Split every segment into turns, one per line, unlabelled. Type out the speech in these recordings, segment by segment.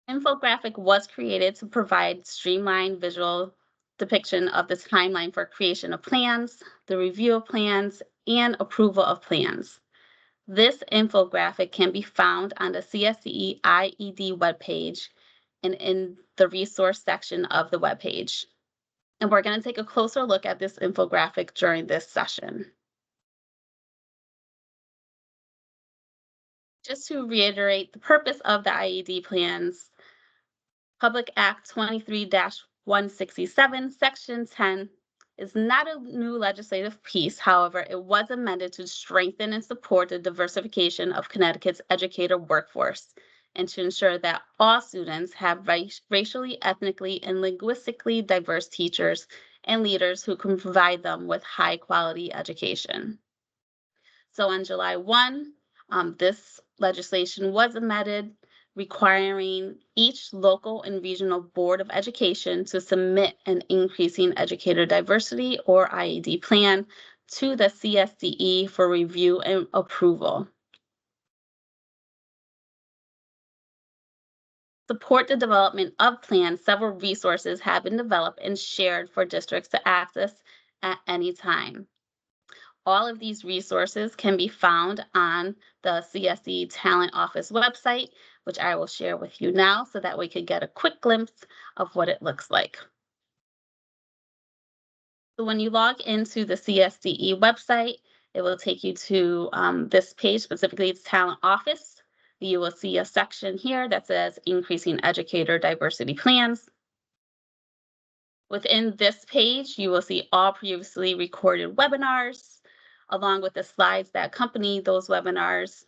Infographic was created to provide streamlined visual depiction of the timeline for creation of plans, the review of plans, and approval of plans. This infographic can be found on the CSCE IED webpage and in the resource section of the webpage. And we're going to take a closer look at this infographic during this session. Just to reiterate the purpose of the IED plans, Public Act 23-167, Section 10 is not a new legislative piece. However, it was amended to strengthen and support the diversification of Connecticut's educator workforce and to ensure that all students have racially, ethnically, and linguistically diverse teachers and leaders who can provide them with high quality education. So on July 1, this legislation was amended, requiring each local and regional board of education to submit an increasing educator diversity or IED plan to the CSDE for review and approval. Support the development of plans, several resources have been developed and shared for districts to access at any time. All of these resources can be found on the CSE Talent Office website, which I will share with you now so that we could get a quick glimpse of what it looks like. So when you log into the CSDE website, it will take you to this page, specifically its Talent Office. You will see a section here that says Increasing Educator Diversity Plans. Within this page, you will see all previously recorded webinars, along with the slides that accompany those webinars.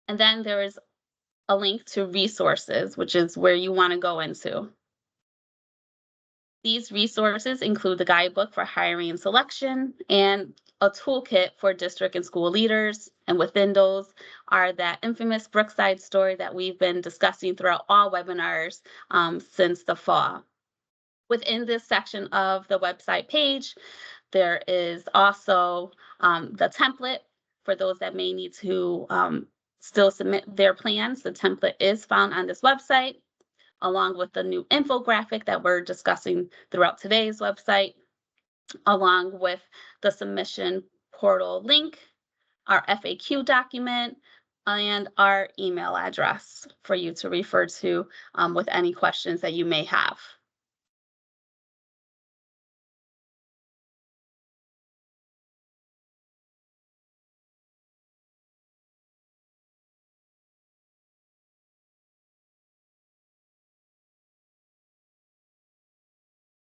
And then there is a link to resources, which is where you want to go into. These resources include the guidebook for hiring and selection and a toolkit for district and school leaders. And within those are that infamous Brookside story that we've been discussing throughout all webinars since the fall. Within this section of the website page, there is also the template for those that may need to still submit their plans. The template is found on this website, along with the new infographic that we're discussing throughout today's website, along with the submission portal link, our FAQ document, and our email address for you to refer to with any questions that you may have.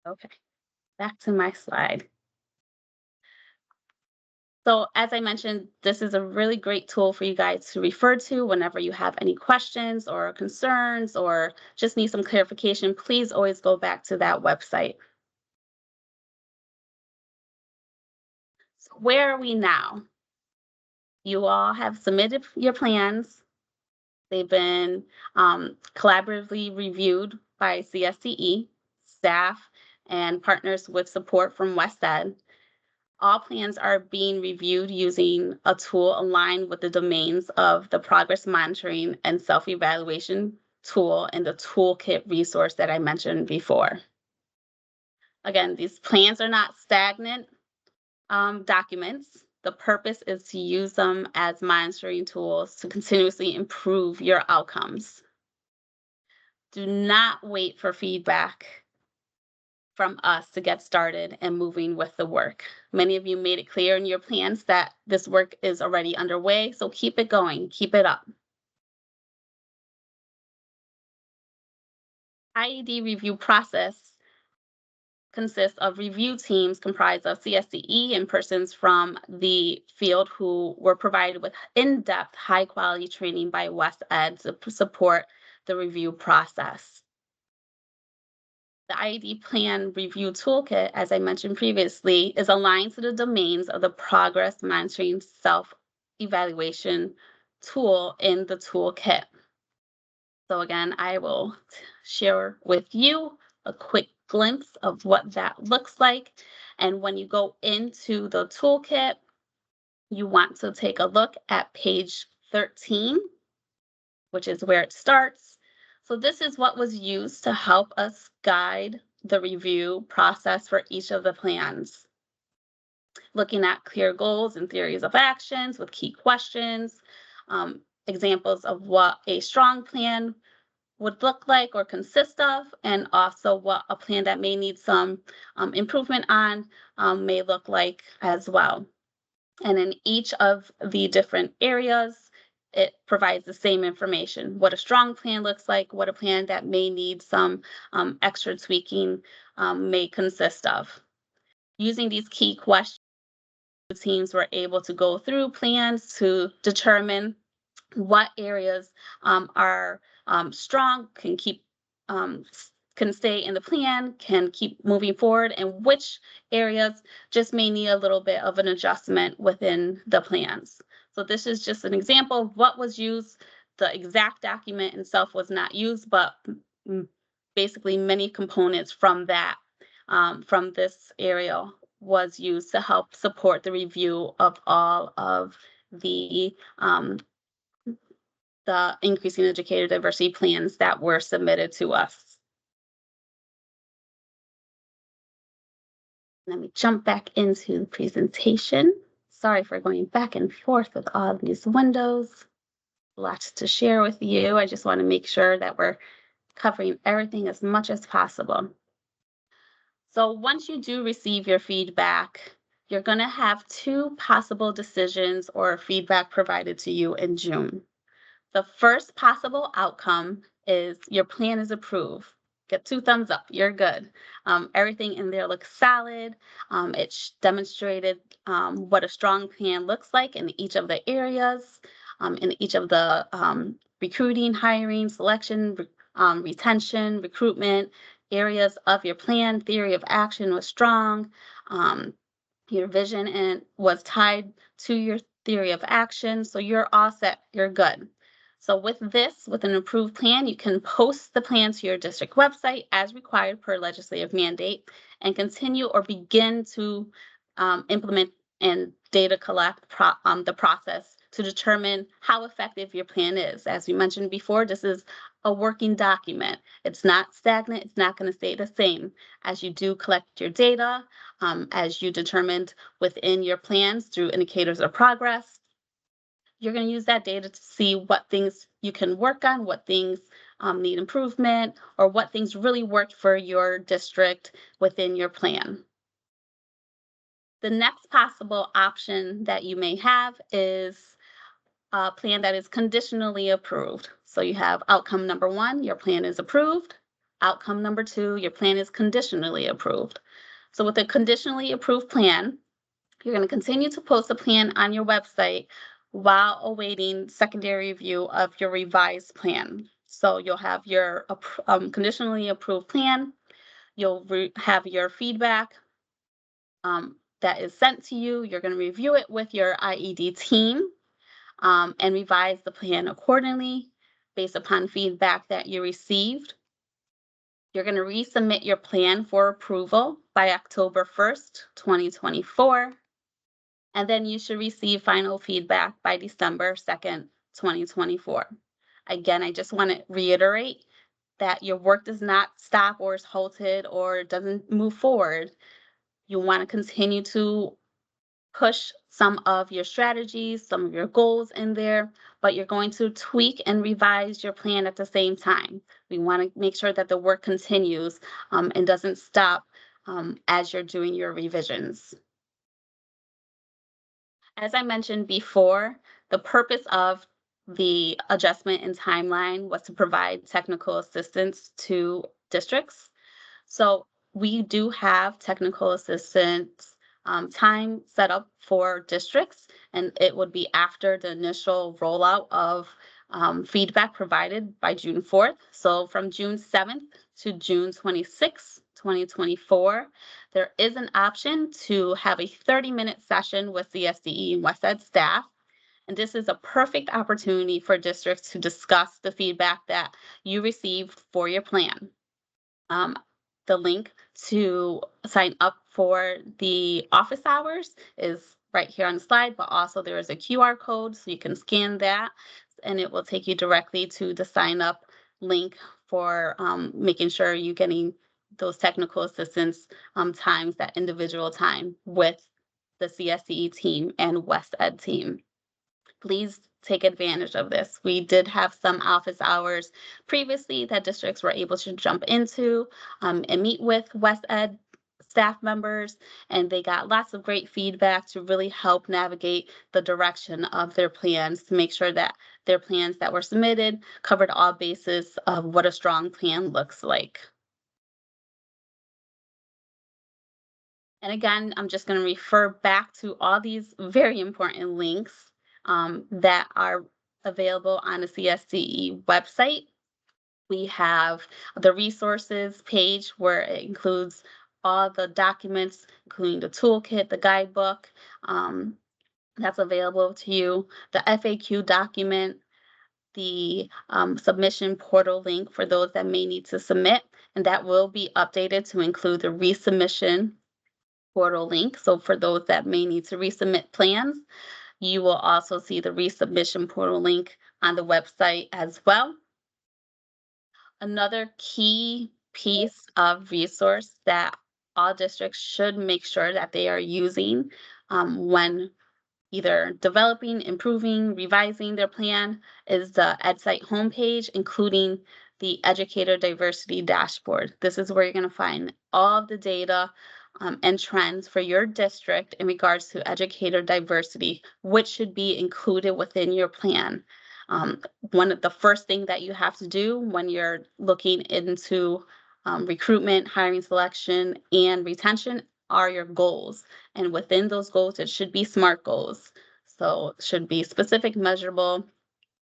Okay, back to my slide. So as I mentioned, this is a really great tool for you guys to refer to whenever you have any questions or concerns or just need some clarification. Please always go back to that website. So where are we now? You all have submitted your plans. They've been collaboratively reviewed by CSCE, staff, and partners with support from WestEd. All plans are being reviewed using a tool aligned with the domains of the progress monitoring and self-evaluation tool and the toolkit resource that I mentioned before. Again, these plans are not stagnant documents. The purpose is to use them as monitoring tools to continuously improve your outcomes. Do not wait for feedback from us to get started and moving with the work. Many of you made it clear in your plans that this work is already underway, so keep it going, keep it up. IED review process consists of review teams comprised of CSCE and persons from the field who were provided with in-depth, high-quality training by WestEd to support the review process. The IED Plan Review Toolkit, as I mentioned previously, is aligned to the domains of the Progress Monitoring Self-Evaluation tool in the toolkit. So again, I will share with you a quick glimpse of what that looks like. And when you go into the toolkit, you want to take a look at page 13, which is where it starts. So this is what was used to help us guide the review process for each of the plans. Looking at clear goals and theories of actions with key questions, examples of what a strong plan would look like or consist of, and also what a plan that may need some improvement on may look like as well. And in each of the different areas, it provides the same information: what a strong plan looks like, what a plan that may need some extra tweaking may consist of. Using these key questions, teams were able to go through plans to determine what areas are strong, can keep can stay in the plan, can keep moving forward, and which areas just may need a little bit of an adjustment within the plans. So this is just an example of what was used. The exact document itself was not used, but basically many components from that, from this area was used to help support the review of all of the increasing educator diversity plans that were submitted to us. Let me jump back into the presentation. Sorry for going back and forth with all these windows. Lots to share with you. I just want to make sure that we're covering everything as much as possible. So once you do receive your feedback, you're going to have two possible decisions or feedback provided to you in June. The first possible outcome is your plan is approved. Get 2 thumbs up, you're good. Everything in there looks solid. It demonstrated what a strong plan looks like in each of the areas, in each of the recruiting, hiring, selection, retention, recruitment areas of your plan. Theory of action was strong. Your vision and was tied to your theory of action. So you're all set, you're good. So with an approved plan, you can post the plan to your district website as required per legislative mandate and continue or begin to implement and data collect the process to determine how effective your plan is. As we mentioned before, this is a working document. It's not stagnant. It's not going to stay the same. As you do collect your data, as you determined within your plans through indicators of progress, you're going to use that data to see what things you can work on, what things need improvement, or what things really worked for your district within your plan. The next possible option that you may have is a plan that is conditionally approved. So you have outcome number 1, your plan is approved. Outcome number 2, your plan is conditionally approved. So with a conditionally approved plan, you're going to continue to post the plan on your website while awaiting secondary review of your revised plan. So you'll have your conditionally approved plan. You'll have your feedback that is sent to you. You're going to review it with your IED team and revise the plan accordingly based upon feedback that you received. You're going to resubmit your plan for approval by October 1st, 2024. And then you should receive final feedback by December 2nd, 2024. Again, I just want to reiterate that your work does not stop or is halted or doesn't move forward. You want to continue to push some of your strategies, some of your goals in there, but you're going to tweak and revise your plan at the same time. We want to make sure that the work continues and doesn't stop as you're doing your revisions. As I mentioned before, the purpose of the adjustment in timeline was to provide technical assistance to districts. So we do have technical assistance time set up for districts, and it would be after the initial rollout of feedback provided by June 4th. So from June 7th to June 26th, 2024, there is an option to have a 30-minute session with CSDE and WestEd staff. And this is a perfect opportunity for districts to discuss the feedback that you received for your plan. The link to sign up for the office hours is right here on the slide, but also there is a QR code, so you can scan that and it will take you directly to the sign up link for making sure you're getting those technical assistance times, that individual time with the CSCE team and West Ed team. Please take advantage of this. We did have some office hours previously that districts were able to jump into and meet with West Ed staff members, and they got lots of great feedback to really help navigate the direction of their plans to make sure that their plans that were submitted covered all bases of what a strong plan looks like. And again, I'm just going to refer back to all these very important links that are available on the CSCE website. We have the resources page where it includes all the documents, including the toolkit, the guidebook that's available to you, the FAQ document, the submission portal link for those that may need to submit, and that will be updated to include the resubmission portal link. So for those that may need to resubmit plans, you will also see the resubmission portal link on the website as well. Another key piece of resource that all districts should make sure that they are using when either developing, improving, revising their plan is the EdSite homepage, including the Educator Diversity Dashboard. This is where you're going to find all of the data and trends for your district in regards to educator diversity, which should be included within your plan. One of the first thing that you have to do when you're looking into recruitment, hiring selection, and retention are your goals. And within those goals, it should be SMART goals. So it should be specific, measurable,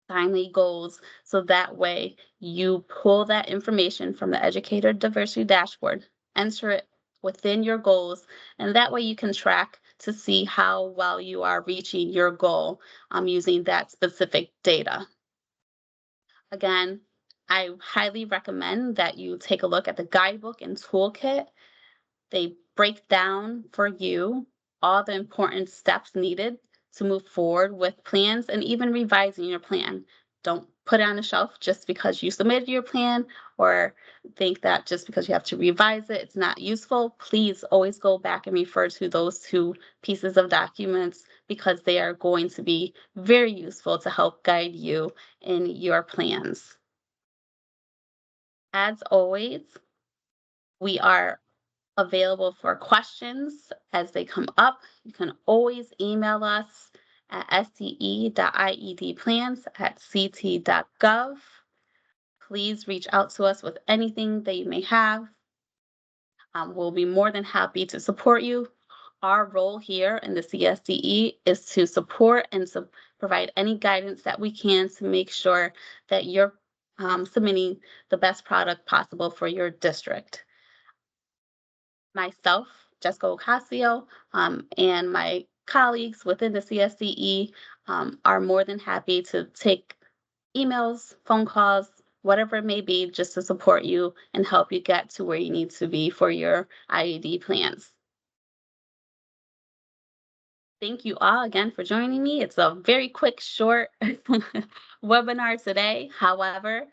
timely goals. So that way you pull that information from the Educator Diversity Dashboard, enter it within your goals, and that way you can track to see how well you are reaching your goal using that specific data. Again, I highly recommend that you take a look at the guidebook and toolkit. They break down for you all the important steps needed to move forward with plans and even revising your plan. Don't put it on the shelf just because you submitted your plan or think that just because you have to revise it, it's not useful. Please always go back and refer to those two pieces of documents because they are going to be very useful to help guide you in your plans. As always, we are available for questions as they come up. You can always email us at sce.iedplans@ct.gov. Please reach out to us with anything that you may have. We'll be more than happy to support you. Our role here in the CSCE is to support and to provide any guidance that we can to make sure that you're submitting the best product possible for your district. Myself, Jessica Ocasio, and my colleagues within the CSCE are more than happy to take emails, phone calls, whatever it may be, just to support you and help you get to where you need to be for your IED plans. Thank you all again for joining me. It's a very quick, short webinar today. However,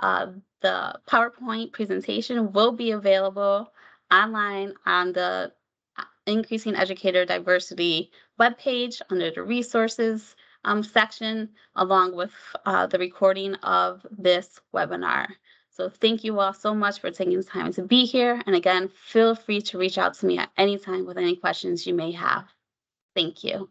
the PowerPoint presentation will be available online on the Increasing Educator Diversity webpage under the resources section, along with the recording of this webinar. So thank you all so much for taking the time to be here. And again, feel free to reach out to me at any time with any questions you may have. Thank you.